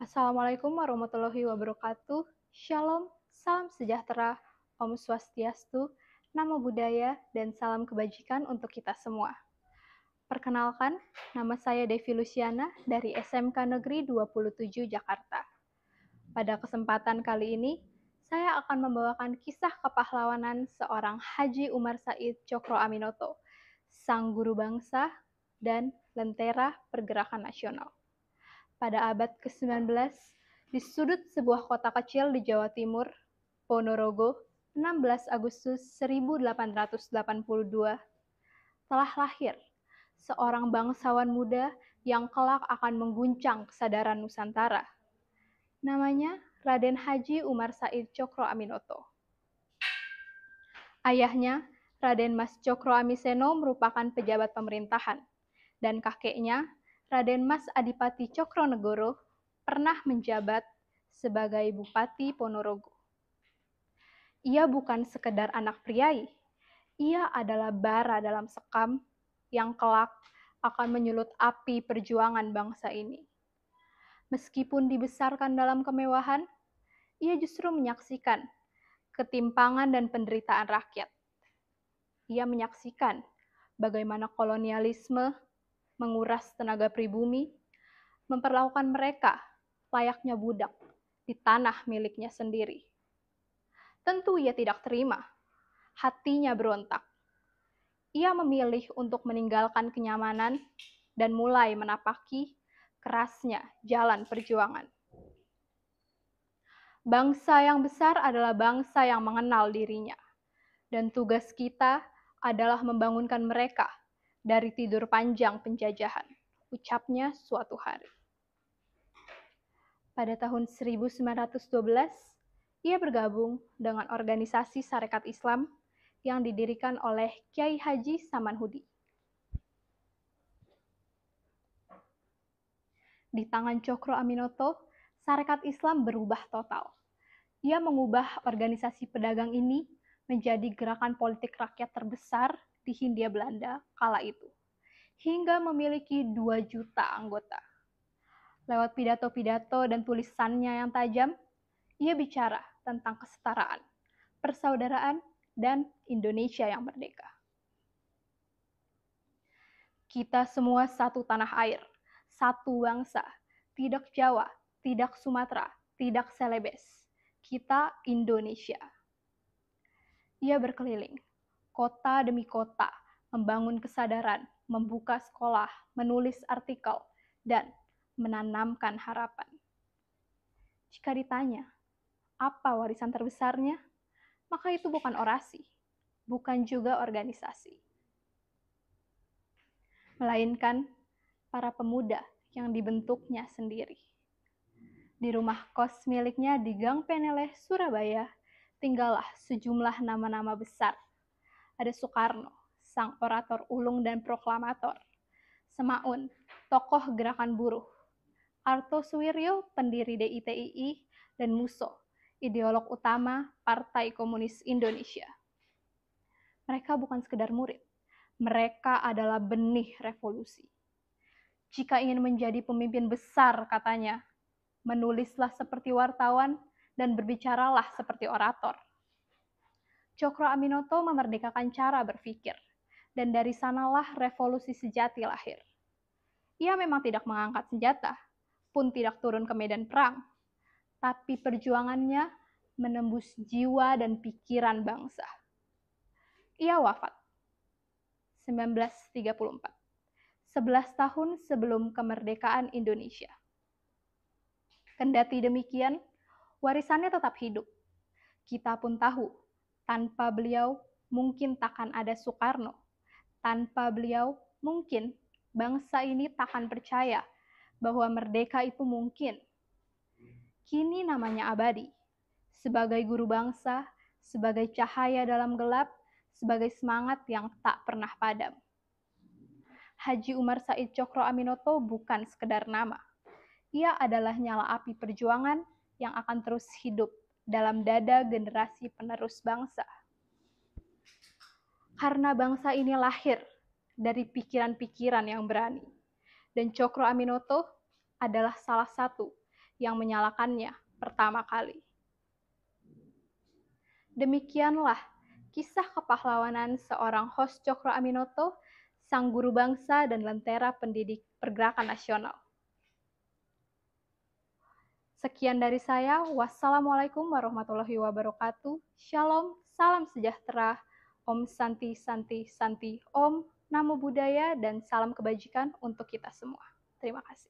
Assalamualaikum warahmatullahi wabarakatuh. Shalom, salam sejahtera, Om Swastiastu, Namo Buddhaya, dan salam kebajikan untuk kita semua. Perkenalkan, nama saya Devi Luciana dari SMK Negeri 27 Jakarta. Pada kesempatan kali ini, saya akan membawakan kisah kepahlawanan seorang Haji Umar Said Cokro Aminoto, sang guru bangsa dan lentera pergerakan nasional. Pada abad ke-19, di sudut sebuah kota kecil di Jawa Timur, Ponorogo, 16 Agustus 1882, telah lahir seorang bangsawan muda yang kelak akan mengguncang kesadaran Nusantara. Namanya Raden Haji Umar Said Cokro Aminoto. Ayahnya, Raden Mas Cokro Amiseno merupakan pejabat pemerintahan, dan kakeknya, Raden Mas Adipati Cokronegoro, pernah menjabat sebagai Bupati Ponorogo. Ia bukan sekedar anak priai, ia adalah bara dalam sekam yang kelak akan menyulut api perjuangan bangsa ini. Meskipun dibesarkan dalam kemewahan, ia justru menyaksikan ketimpangan dan penderitaan rakyat. Ia menyaksikan bagaimana kolonialisme menguras tenaga pribumi, memperlakukan mereka layaknya budak di tanah miliknya sendiri. Tentu ia tidak terima, hatinya berontak. Ia memilih untuk meninggalkan kenyamanan dan mulai menapaki kerasnya jalan perjuangan. Bangsa yang besar adalah bangsa yang mengenal dirinya, dan tugas kita adalah membangunkan mereka dari tidur panjang penjajahan, ucapnya suatu hari. Pada tahun 1912, ia bergabung dengan organisasi Sarekat Islam yang didirikan oleh Kyai Haji Samanhudi. Di tangan Cokro Aminoto, Sarekat Islam berubah total. Ia mengubah organisasi pedagang ini menjadi gerakan politik rakyat terbesar di Hindia Belanda kala itu, hingga memiliki 2 juta anggota. Lewat pidato-pidato dan tulisannya yang tajam, ia bicara tentang kesetaraan, persaudaraan, dan Indonesia yang merdeka. Kita semua satu tanah air, satu bangsa, tidak Jawa, tidak Sumatera, tidak Celebes. Kita Indonesia. Ia berkeliling, kota demi kota, membangun kesadaran, membuka sekolah, menulis artikel, dan menanamkan harapan. Jika ditanya, apa warisan terbesarnya? Maka itu bukan orasi, bukan juga organisasi. Melainkan para pemuda yang dibentuknya sendiri. Di rumah kos miliknya di Gang Peneleh, Surabaya, tinggallah sejumlah nama-nama besar. Ada Soekarno, sang orator ulung dan proklamator. Semaun, tokoh gerakan buruh. Kartosuwiryo, pendiri DITII, dan Musso, ideolog utama Partai Komunis Indonesia. Mereka bukan sekedar murid, mereka adalah benih revolusi. Jika ingin menjadi pemimpin besar, katanya, menulislah seperti wartawan dan berbicaralah seperti orator. Cokro Aminoto memerdekakan cara berpikir, dan dari sanalah revolusi sejati lahir. Ia memang tidak mengangkat senjata, pun tidak turun ke medan perang, tapi perjuangannya menembus jiwa dan pikiran bangsa. Ia wafat 1934, 11 tahun sebelum kemerdekaan Indonesia. Kendati demikian, warisannya tetap hidup. Kita pun tahu, tanpa beliau mungkin takkan ada Soekarno. Tanpa beliau mungkin bangsa ini takkan percaya bahwa merdeka itu mungkin. Kini namanya abadi, sebagai guru bangsa, sebagai cahaya dalam gelap, sebagai semangat yang tak pernah padam. Haji Umar Said Cokro Aminoto bukan sekedar nama. Ia adalah nyala api perjuangan yang akan terus hidup dalam dada generasi penerus bangsa. Karena bangsa ini lahir dari pikiran-pikiran yang berani. Dan Cokro Aminoto adalah salah satu yang menyalakannya pertama kali. Demikianlah kisah kepahlawanan seorang Hos Cokro Aminoto, sang guru bangsa dan lentera pendidik pergerakan nasional. Sekian dari saya. Wassalamualaikum warahmatullahi wabarakatuh. Shalom, salam sejahtera. Om Santi Santi Santi Om. Namo Buddhaya dan salam kebajikan untuk kita semua. Terima kasih.